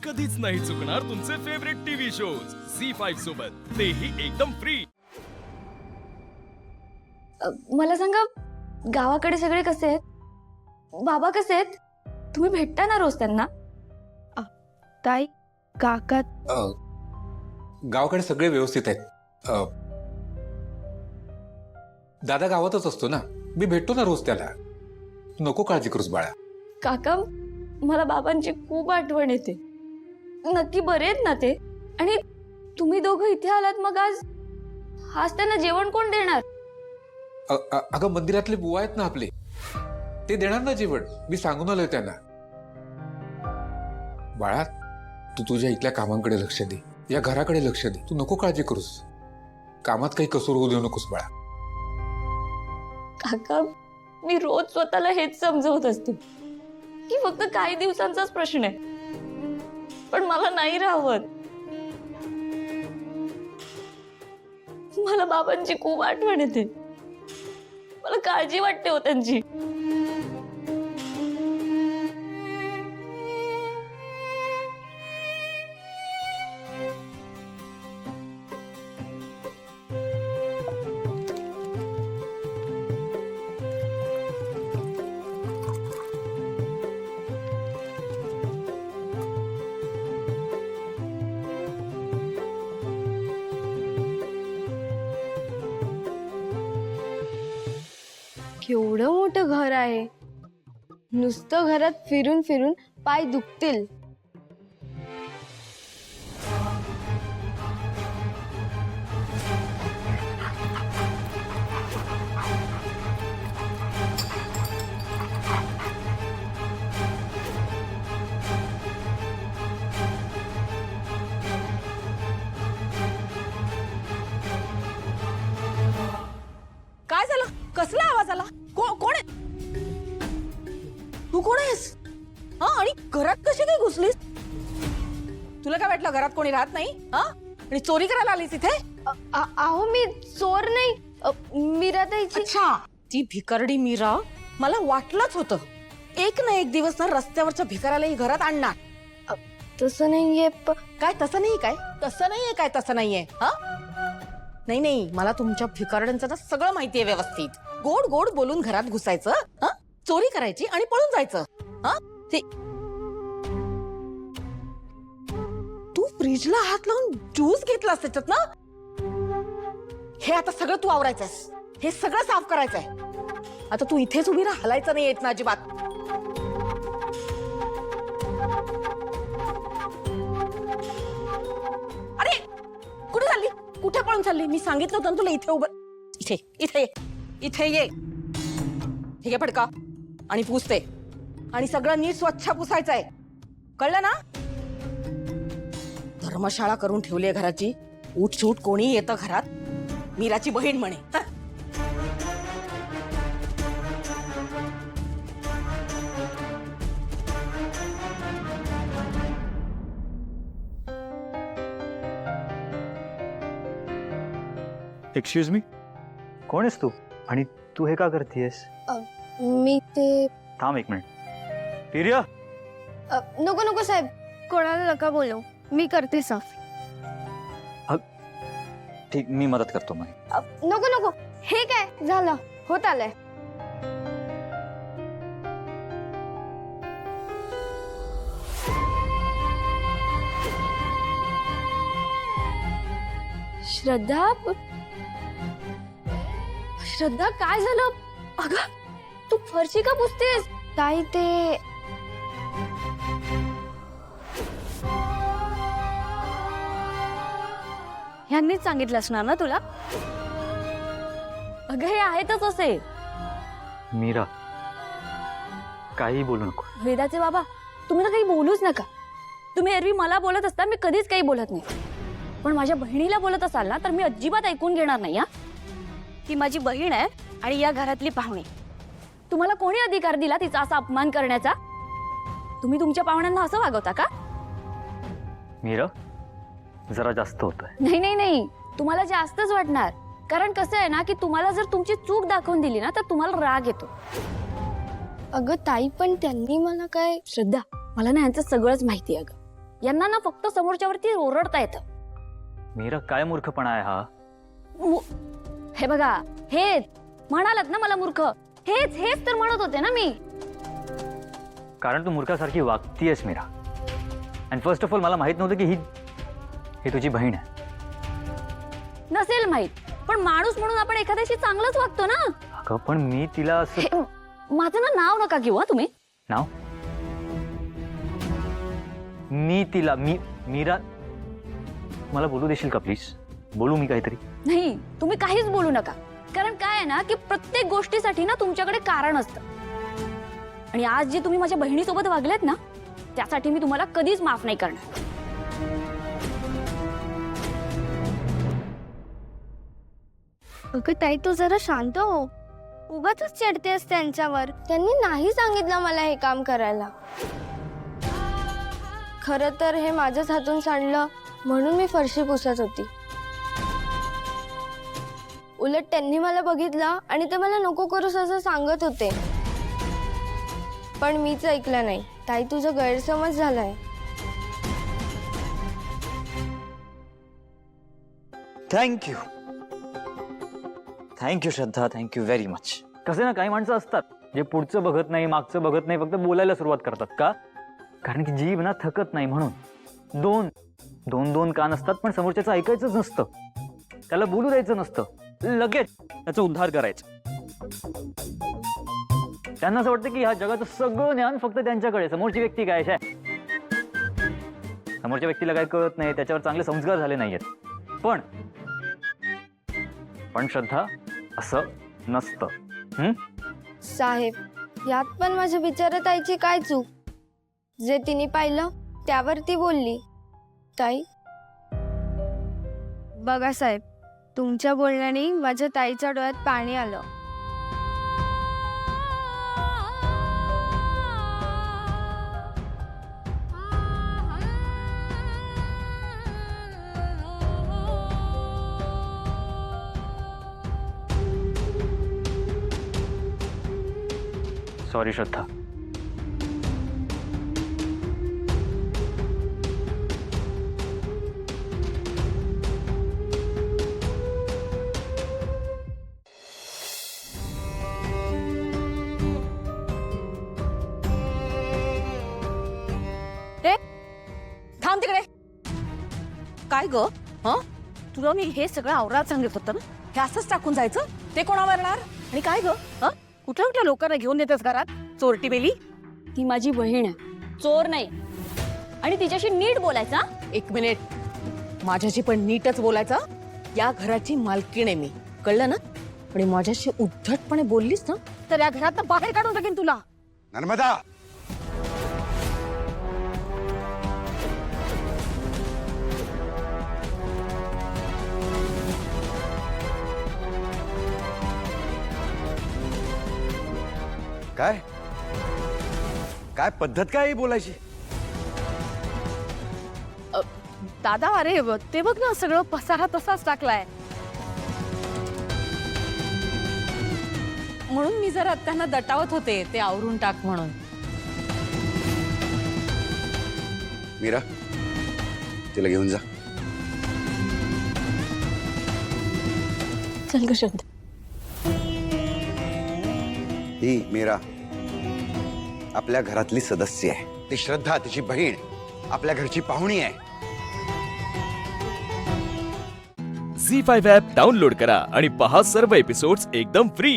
कधीच नाही चुकणार तुमचे फेवरेट टीव्ही शोज झी5 सोबत, तेही एकदम फ्री। मला सांगा, गावाकडे सगळे कसे आहेत? बाबा कसे आहेत? तुम्ही भेटता ना रोज त्यांना? ताई, काका गावाकडे सगळे व्यवस्थित आहेत। दादा गावातच असतो ना, मी भेटतो ना रोज त्याला। तू नको काळजी करूस बाळा। काका, मला बाबांची खूप आठवण येते। नक्की बरे आहेत ना ते? आणि तुम्ही दोघं इथे आलात, मग आज त्यांना जेवण कोण देणार? अगं मंदिरातले बुवा आहेत ना आपले, ते देणार ना जेवण। मी सांगून आलोय त्यांना। बाळा, तू तुझ्या इथल्या कामांकडे लक्ष दे, या घराकडे लक्ष दे। तू नको काळजी करूस, कामात काही कसूर होऊ देऊ नकोस बाळा। काका, मी रोज स्वतःला हेच समजवत असते की फक्त काही दिवसांचाच प्रश्न आहे, पण मला नाही राहत। मला बाबांची खूप आठवण येते, मला काळजी वाटते हो त्यांची। केवढं मोठं घर आहे, नुसतं घरात फिरून फिरून पाय दुखतील। काय झालं? कसला आवाज आला? कोण आहे? तू कोण आहेस? हा, आणि घरात कशी काय घुसलीस? तुला काय वाटलं घरात कोणी राहत नाही? हा, आणि चोरी करायला आलीस इथे? अहो, मी चोर नाही, मीराताईची। अच्छा, ती भिकारडी मीरा, मला वाटलंच होतं एक ना एक दिवस ना रस्त्यावरच्या भिकाऱ्याला ही घरात आणणार। तसं नाहीये। काय तसं नाही? काय तसं नाहीये? काय तसं नाहीये? हा, नाही नाही, मला तुमच्या भिकारड्यांचं ना सगळं माहितीये व्यवस्थित। गोड गोड बोलून घरात घुसायचं, हा, चोरी करायची आणि पळून जायचं। हा, ते तू फ्रीजला हात लावून ज्यूस घेतलास त्याच्यात ना? हे आता सगळं तू आवरायचंस, हे सगळं साफ करायचंय। आता तू इथेच उभी राहा, हलायचं नाही येत ना अजिबात। अरे, कुठे चालली? कुठे पळून चालली? मी सांगितलं होतं ना तुला इथे उभं, इथे इथे इथे ये। हे घे फडका आणि पुसते, आणि सगळं नीट स्वच्छ पुसायचंय, कळलं ना? धर्मशाळा करून ठेवली आहे घराची। उठ सूट कोणी येतं घरात, मीराची बहीण म्हणे। हं? एक्सक्यूज मी, कोण आहेस तू? आणि तू हे का करतेस? मी ते थांब एक मिनिट। प्रिया, नको नको साहेब, कोणाला नका बोलू, मी करते साफ। ठीक, मी मदत करतो मग। नको नको, हे काय झालं, होत आलंय। श्रद्धा, श्रद्धा, काय झालं? अगं, तू फरशी का पुसतेस? ताई, ते ह्यांनीच सांगितलं असणार ना तुला? अगं, हे आहेतच असे। मीरा, काही बोलू नको। वेदाचे बाबा, तुम्ही ना काही बोलूच नका। तुम्ही एरवी मला बोलत असता, मी कधीच काही बोलत नाही, पण माझ्या बहिणीला बोलत असाल ना, तर मी अजिबात ऐकून घेणार नाही। हा, ती माझी बहीण आहे आणि या घरातली पाहुणी। तुम्हाला कोणी अधिकार दिला तिचा असा अपमान करण्याचा? तुम्ही तुमच्या पाहुण्यांना असं वागवता का? मीरा, जरा जास्त होतंय। नाही नाही नाही, तुम्हाला जास्तच वाटणार, कारण कसं आहे ना की तुम्हाला जर तुमची चूक दाखवून दिली ना तर तुम्हाला राग येतो। अगं ताई, पण त्यांनी मला काय... श्रद्धा, मला ना यांचं सगळंच माहिती आहे अगं, यांना ना फक्त समोरच्यावरती ओरडता येतं. मीरा, काय मूर्खपणा आहे हा? हे बघा, हेच म्हणालात ना मला मूर्ख, हेच हेच तर म्हणत होते ना मी. कारण तू मूर्खासारखी वागतीयस Meera. And first of all मला माहित नव्हतं की ही तुझी बहीण आहे. नसेल माहित, पण माणूस म्हणून आपण एखाद्याशी चांगलंच वागतो ना. अगं पण मी तिला असं. हे, माझं ना नाव नका घेऊ हा तुम्ही. नाव? मीरा, मला बोलू देशील का प्लीज? बोलू मी काहीतरी? नाही, तुम्ही काहीच बोलू नका. कारण काय आहे ना की प्रत्येक गोष्टीसाठी ना तुमच्याकडे कारण असतं. आणि आज जे तुम्ही माझ्या बहिणीसोबत वागलेत ना, त्यासाठी मी तुम्हाला कधीच माफ नाही करणार. अगं ताई, तू जरा शांत हो. उगाच चिडतेस त्यांच्यावर. त्यांनी नाही सांगितलं मला हे काम करायला. खरं तर हे माझ्याच हातून सांडलं म्हणून मी फरशी पुसत होती. उलट त्यांनी मला बघितलं आणि ते मला नको करूस असं सांगत होते, पण मीच ऐकलं नाही. ताई, तुझा गैरसमज झालाय. थँक्यू श्रद्धा, थँक्यू व्हेरी मच. कसे ना काही माणसं असतात जे पुढचं बघत नाही, मागचं बघत नाही, फक्त बोलायला सुरुवात करतात. का? कारण की जीभ ना थकत नाही म्हणून. दोन कान असतात, पण समोरच्याचं ऐकायचंच नसतं, त्याला बोलू द्यायचं नसतं, लगेच त्याचा उद्धार करायचा. त्यांना असं वाटतं की ह्या जगाचं सगळं ज्ञान फक्त त्यांच्याकडे. समोरची व्यक्ती काय आहे, समोरच्या व्यक्तीला काय कळत नाही, त्याच्यावर चांगले संस्कार झाले नाहीयेत. पण श्रद्धा, असं नसतं. साहेब, यात पण माझ्या बिचाऱ्या ताईची काय चूक? जे तिने पाहिलं त्यावर ती बोलली. ताई, बघा साहेब, तुमच्या बोलण्याने माझ्या ताईच्या डोळ्यात पाणी आलं. सॉरी श्रद्धा. थांब तिकडे. काय ग? तुला मी हे सगळं आवरात सांगितलं होतं ना, हे असंच टाकून जायचं? ते कोण आवरणार? आणि काय ग, कुठल्या कुठल्या लोकांना घेऊन येतेस घरात? चोरटी बेली. ती माझी बहीण आहे, चोर नाही. आणि तिच्याशी नीट बोलायचा. एक मिनिट, माझ्याशी पण नीटच बोलायचं. या घराची मालकीण आहे मी, कळलं ना? आणि माझ्याशी उद्धटपणे बोललीस ना तर या घरात बाहेर काढून टाकेन तुला. नर्मदा, काय काय पद्धत काय ही बोलायची? दादा, अरे ते बघ ना, सगळं पसारा तसाच टाकलाय. म्हणून मी जरा त्यांना दटावत होते ते आवरून टाक म्हणून. मीरा, तिला घेऊन जा. चल ग श्रद्धा. ही मीरा आपल्या घरातली सदस्य आहे. ती श्रद्धा, तिची बहीण, आपल्या घरची पाहुणी आहे. झी 5 ॲप डाउनलोड करा आणि पहा सर्व एपिसोड्स एकदम फ्री.